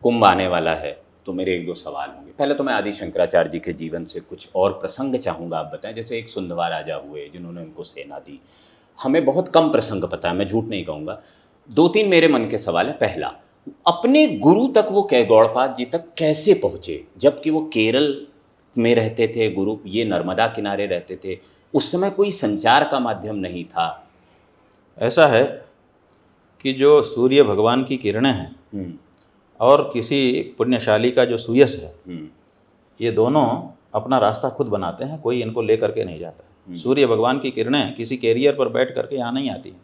कुंभ आने वाला है, तो मेरे एक दो सवाल होंगे। पहले तो मैं आदि शंकराचार्य जी के जीवन से कुछ और प्रसंग चाहूँगा आप बताएं। जैसे एक सुंधवा राजा हुए जिन्होंने उनको सेना दी, हमें बहुत कम प्रसंग पता है, मैं झूठ नहीं कहूँगा। दो तीन मेरे मन के सवाल है। पहला, अपने गुरु तक वो गौड़पाद जी तक कैसे पहुँचे, जबकि वो केरल में रहते थे, गुरु ये नर्मदा किनारे रहते थे, उस समय कोई संचार का माध्यम नहीं था। ऐसा है कि जो सूर्य भगवान की किरणें हैं और किसी पुण्यशाली का जो सुयश है, ये दोनों अपना रास्ता खुद बनाते हैं, कोई इनको ले करके नहीं जाता। सूर्य भगवान की किरणें किसी कैरियर पर बैठ करके यहाँ नहीं आती हैं।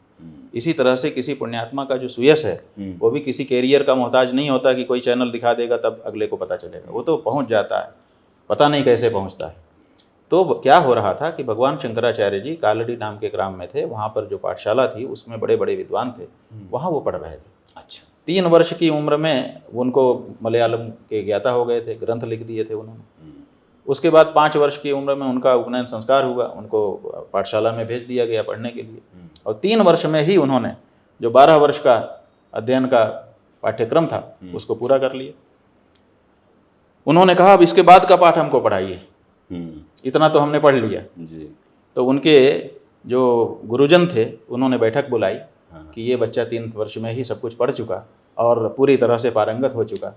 इसी तरह से किसी पुण्यात्मा का जो सुयश है वो भी किसी कैरियर का मोहताज नहीं होता कि कोई चैनल दिखा देगा तब अगले को पता चलेगा, वो तो पहुँच जाता है, पता नहीं कैसे पहुँचता है। तो क्या हो रहा था कि भगवान शंकराचार्य जी कालड़ी नाम के ग्राम में थे, वहाँ पर जो पाठशाला थी उसमें बड़े बड़े विद्वान थे, वहाँ वो पढ़ रहे थे। अच्छा। 3 वर्ष की उम्र में उनको मलयालम के ज्ञाता हो गए थे, ग्रंथ लिख दिए थे उन्होंने। उसके बाद 5 वर्ष की उम्र में उनका उपनयन संस्कार हुआ, उनको पाठशाला में भेज दिया गया पढ़ने के लिए। और 3 वर्ष में ही उन्होंने जो 12 वर्ष का अध्ययन का पाठ्यक्रम था उसको पूरा कर लिया। उन्होंने कहा अब इसके बाद का पाठ हमको पढ़ाइए, इतना तो हमने पढ़ लिया जी। तो उनके जो गुरुजन थे उन्होंने बैठक बुलाई कि ये बच्चा 3 वर्ष में ही सब कुछ पढ़ चुका और पूरी तरह से पारंगत हो चुका,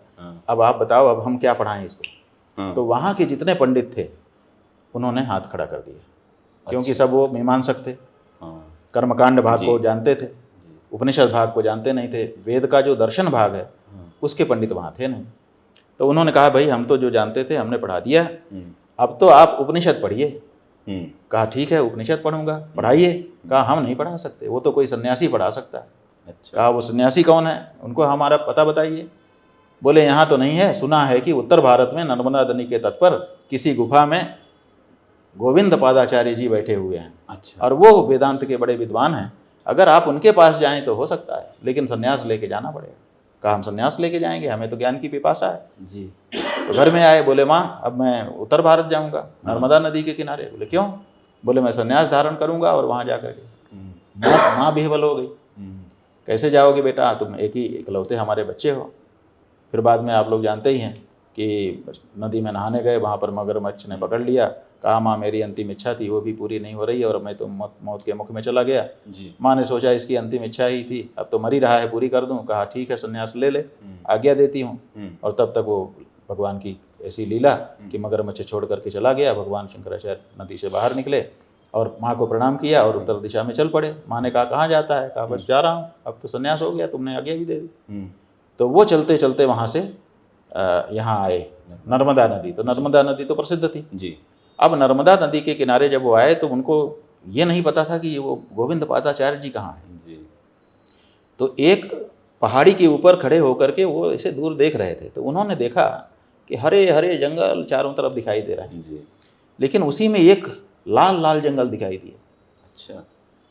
अब आप बताओ अब हम क्या पढ़ाएं इसको। तो वहाँ के जितने पंडित थे उन्होंने हाथ खड़ा कर दिया, क्योंकि सब वो मीमांसक थे, कर्मकांड भाग को जानते थे, उपनिषद भाग को जानते नहीं थे, वेद का जो दर्शन भाग है उसके पंडित वहाँ थे नहीं। तो उन्होंने कहा भाई हम तो जो जानते थे हमने पढ़ा दिया, अब तो आप उपनिषद पढ़िए। कहा ठीक है उपनिषद पढ़ूंगा, पढ़ाइए। कहा हम नहीं पढ़ा सकते, वो तो कोई सन्यासी पढ़ा सकता है। अच्छा। कहा वो सन्यासी कौन है, उनको हमारा पता बताइए। बोले यहाँ तो नहीं है, सुना है कि उत्तर भारत में नर्मदा नदी के तट पर किसी गुफा में गोविंद पादाचार्य जी बैठे हुए हैं। अच्छा। और वो वेदांत के बड़े विद्वान हैं, अगर आप उनके पास जाएं तो हो सकता है, लेकिन सन्यास लेके जाना पड़ेगा। कहा हम सन्यास लेके जाएंगे, हमें तो ज्ञान की पिपासा है जी। तो घर में आए, बोले माँ अब मैं उत्तर भारत जाऊंगा नर्मदा नदी के किनारे। बोले क्यों? बोले मैं सन्यास धारण करूंगा और वहाँ जा करके। माँ बेहबल हो गई, कैसे जाओगे बेटा, तुम एक ही इकलौते हमारे बच्चे हो। फिर बाद में आप लोग जानते ही हैं कि नदी में नहाने गए, वहाँ पर मगरमच्छ ने पकड़ लिया। कहा माँ मेरी अंतिम इच्छा थी वो भी पूरी नहीं हो रही है और मैं तो मौत के मुख में चला गया जी। माँ ने सोचा इसकी अंतिम इच्छा ही थी, अब तो मर ही रहा है, पूरी कर दूं। कहा ठीक है सन्यास ले ले, आज्ञा देती हूँ। और तब तक वो भगवान की ऐसी लीला कि मगरमच्छ छोड़ करके चला गया। भगवान शंकराचार्य नदी से बाहर निकले और माँ को प्रणाम किया और उत्तर दिशा में चल पड़े। माँ ने कहा कहाँ जाता है? कहा बस जा रहा हूँ, अब तो सन्यास हो गया, तुमने आज्ञा भी दे दी। तो वो चलते चलते वहाँ से यहाँ आए नर्मदा नदी। तो नर्मदा नदी तो प्रसिद्ध थी जी। अब नर्मदा नदी के किनारे जब वो आए तो उनको ये नहीं पता था कि वो गोविंद पादाचार्य जी कहाँ हैं जी। तो एक पहाड़ी के ऊपर खड़े होकर के वो ऐसे दूर देख रहे थे, तो उन्होंने देखा कि हरे हरे जंगल चारों तरफ दिखाई दे रहे हैं जी। लेकिन उसी में एक लाल लाल जंगल दिखाई दिया। अच्छा।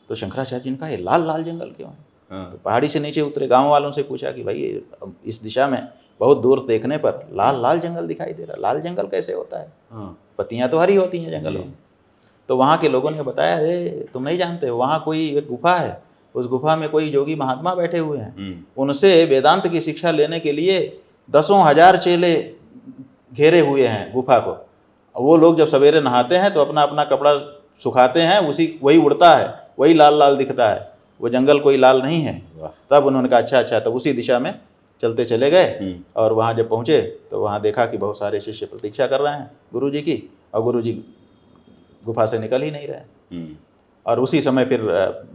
तो शंकराचार्य जी ने कहा ये लाल लाल जंगल क्यों है? हाँ। तो पहाड़ी से नीचे उतरे, गांव वालों से पूछा कि भाई इस दिशा में बहुत दूर देखने पर लाल लाल जंगल दिखाई दे रहा, लाल जंगल कैसे होता है? हाँ। पत्तियां तो हरी होती हैं जंगलों में। तो वहाँ के लोगों ने बताया अरे तुम नहीं जानते, वहाँ कोई एक गुफा है, उस गुफा में कोई योगी महात्मा बैठे हुए हैं, उनसे वेदांत की शिक्षा लेने के लिए 10,000 चेले घेरे हुए हैं गुफा को। वो लोग जब सवेरे नहाते हैं तो अपना अपना कपड़ा सुखाते हैं, वही उड़ता है, वही लाल लाल दिखता है, वो जंगल कोई लाल नहीं है। तब उन्होंने कहा अच्छा अच्छा, तब उसी दिशा में चलते चले गए और वहाँ जब पहुँचे तो वहाँ देखा कि बहुत सारे शिष्य प्रतीक्षा कर रहे हैं गुरु जी की, और गुरु जी गुफा से निकल ही नहीं रहे। और उसी समय फिर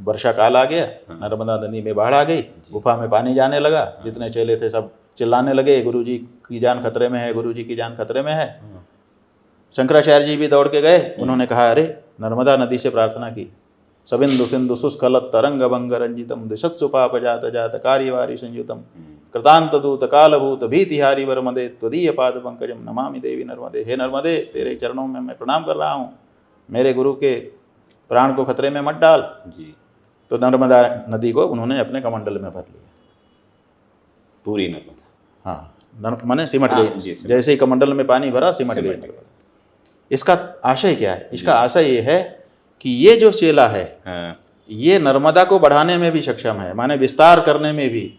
वर्षा काल आ गया, नर्मदा नदी में बाढ़ आ गई, गुफा में पानी जाने लगा। जितने चेले थे सब चिल्लाने लगे गुरु जी की जान खतरे में है, गुरु जी की जान खतरे में है। शंकराचार्य जी भी दौड़ के गए, उन्होंने कहा अरे नर्मदा नदी से प्रार्थना की, सबिंदु सिंधु शुष्कलत तरंग भंग रंजितम दिशत्सु पाप जात जात कार्यवारी संयुतम कृतांत दूत कालभूत भीतिहारी वरमदे त्वदीय पाद पंकजम नमामि देवी नर्मदे। हे नर्मदे तेरे चरणों में मैं प्रणाम कर रहा हूँ, मेरे गुरु के प्राण को खतरे में मत डाल जी। तो नर्मदा नदी को उन्होंने अपने कमंडल में भर लिया, पूरी नर्मदा। हाँ माने सिमट गई, सिमट। जैसे ही कमंडल में पानी भरा सिमट गई। इसका आशय क्या है? इसका आशय ये है कि ये जो चेला है ये नर्मदा को बढ़ाने में भी सक्षम है, माने विस्तार करने में भी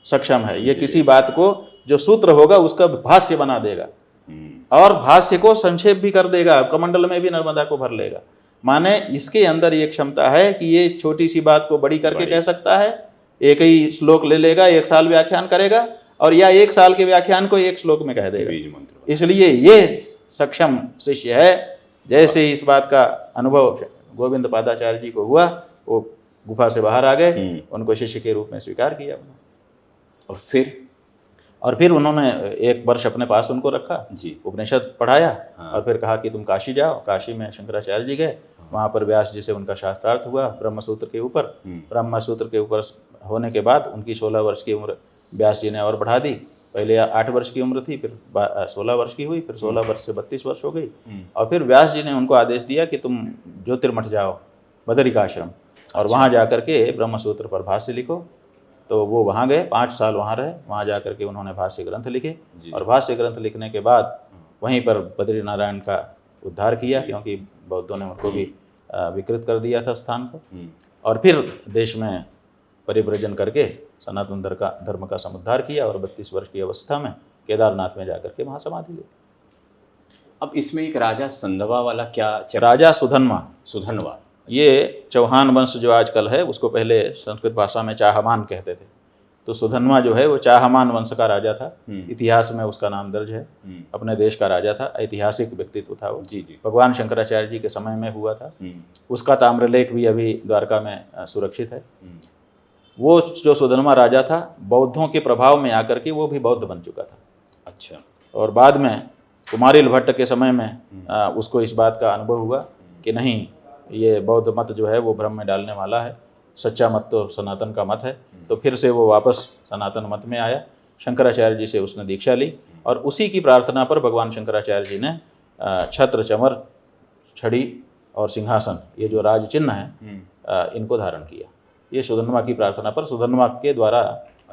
सक्षम है। ये किसी बात को जो सूत्र होगा उसका भाष्य बना देगा और भाष्य को संक्षेप भी कर देगा, कमंडल में भी नर्मदा को भर लेगा। माने इसके अंदर ये क्षमता है कि ये छोटी सी बात को बड़ी करके कह सकता है, एक ही श्लोक ले लेगा, 1 साल व्याख्यान करेगा, और या 1 साल के व्याख्यान को 1 श्लोक में कह देगा। इसलिए ये सक्षम शिष्य है। जैसे इस बात का अनुभव गोविंद पादाचार्य जी को हुआ, वो गुफा से बाहर आ गए, उनको शिष्य के रूप में स्वीकार किया। और फिर उन्होंने 1 वर्ष अपने पास उनको रखा जी, उपनिषद पढ़ाया। और फिर कहा कि तुम काशी जाओ। काशी में शंकराचार्य जी गए, वहाँ पर व्यास जी से उनका शास्त्रार्थ हुआ ब्रह्मसूत्र के ऊपर। ब्रह्मसूत्र के ऊपर होने के बाद उनकी 16 वर्ष की उम्र व्यास जी ने और बढ़ा दी। पहले 8 वर्ष की उम्र थी, फिर 16 वर्ष की हुई, फिर 16 वर्ष से 32 वर्ष हो गई। और फिर व्यास जी ने उनको आदेश दिया कि तुम ज्योतिर्मठ जाओ, बदरिकाश्रम, और वहाँ जा कर के ब्रह्मसूत्र पर भाष्य लिखो। तो वो वहाँ गए, 5 साल वहाँ रहे। वहाँ जा कर के उन्होंने भाष्य ग्रंथ लिखे, और भाष्य ग्रंथ लिखने के बाद वहीं पर बद्रीनारायण का उद्धार किया, क्योंकि बौद्धों ने उनको भी विकृत कर दिया था स्थान को। और फिर देश में परिव्रजन करके सनातन धर्म का समुद्धार किया, और 32 वर्ष की अवस्था में केदारनाथ में जाकर के वहाँ समाधि ली। अब इसमें एक राजा संधवा वाला क्या? राजा सुधन्वा, ये चौहान वंश जो आजकल है, उसको पहले संस्कृत भाषा में चाहमान कहते थे। तो सुधन्वा जो है वो चाहमान वंश का राजा था। इतिहास में उसका नाम दर्ज है। अपने देश का राजा था, ऐतिहासिक व्यक्तित्व था वो। जी। भगवान शंकराचार्य जी के समय में हुआ था। उसका ताम्रलेख भी अभी द्वारका में सुरक्षित है। वो जो सुधन्वा राजा था, बौद्धों के प्रभाव में आकर के वो भी बौद्ध बन चुका था। अच्छा। और बाद में कुमारिल भट्ट के समय में उसको इस बात का अनुभव हुआ कि नहीं, ये बौद्ध मत जो है वो भ्रम में डालने वाला है, सच्चा मत तो सनातन का मत है। तो फिर से वो वापस सनातन मत में आया। शंकराचार्य जी से उसने दीक्षा ली, और उसी की प्रार्थना पर भगवान शंकराचार्य जी ने छत्र, चमर, छड़ी और सिंहासन, ये जो राज चिन्ह है, इनको धारण किया। ये सुधन्वा की प्रार्थना पर, सुधन्वा के द्वारा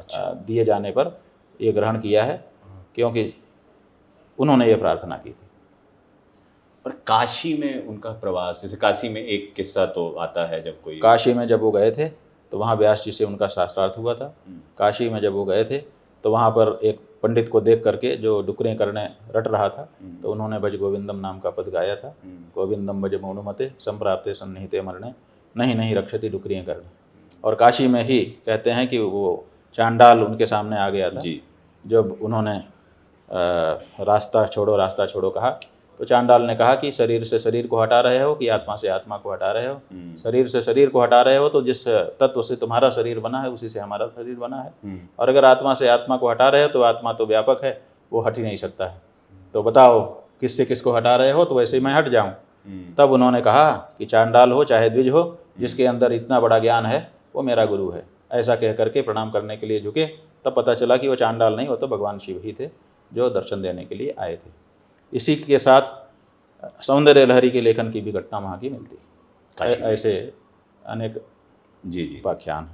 दिए जाने पर ये ग्रहण किया है, क्योंकि उन्होंने ये प्रार्थना की थी। और काशी में उनका प्रवास, जैसे काशी में एक किस्सा तो आता है, जब कोई काशी में जब वो गए थे तो वहाँ व्यास जी से उनका शास्त्रार्थ हुआ था। काशी में जब वो गए थे तो वहाँ पर एक पंडित को देख करके जो डुकरें करने रट रहा था, तो उन्होंने भज गोविंदम नाम का पद गाया था। गोविंदम भज मौनुमते संप्राप्ते सन्निहिते मरणे, नहीं नहीं रक्षति डुकरियाँ करने। और काशी में ही कहते हैं कि वो चांडाल उनके सामने आ गया था जी। जब उन्होंने रास्ता छोड़ो कहा, तो चांडाल ने कहा कि शरीर से शरीर को हटा रहे हो कि आत्मा से आत्मा को हटा रहे हो? शरीर से शरीर को हटा रहे हो तो जिस तत्व से तुम्हारा शरीर बना है उसी से हमारा शरीर बना है। और अगर आत्मा से आत्मा को हटा रहे हो तो आत्मा तो व्यापक है, वो हट ही नहीं सकता है। तो बताओ किससे किसको हटा रहे हो? तो वैसे ही मैं हट जाऊँ। तब उन्होंने कहा कि चांडाल हो चाहे द्विज हो, जिसके अंदर इतना बड़ा ज्ञान है वो मेरा गुरु है। ऐसा कह करके प्रणाम करने के लिए झुके। तब पता चला कि वो चांडाल नहीं, वो तो भगवान शिव ही थे जो दर्शन देने के लिए आए थे। इसी के साथ सौंदर्य लहरी के लेखन की भी घटना वहाँ की मिलती है। ऐसे अनेक जी उपाख्यान।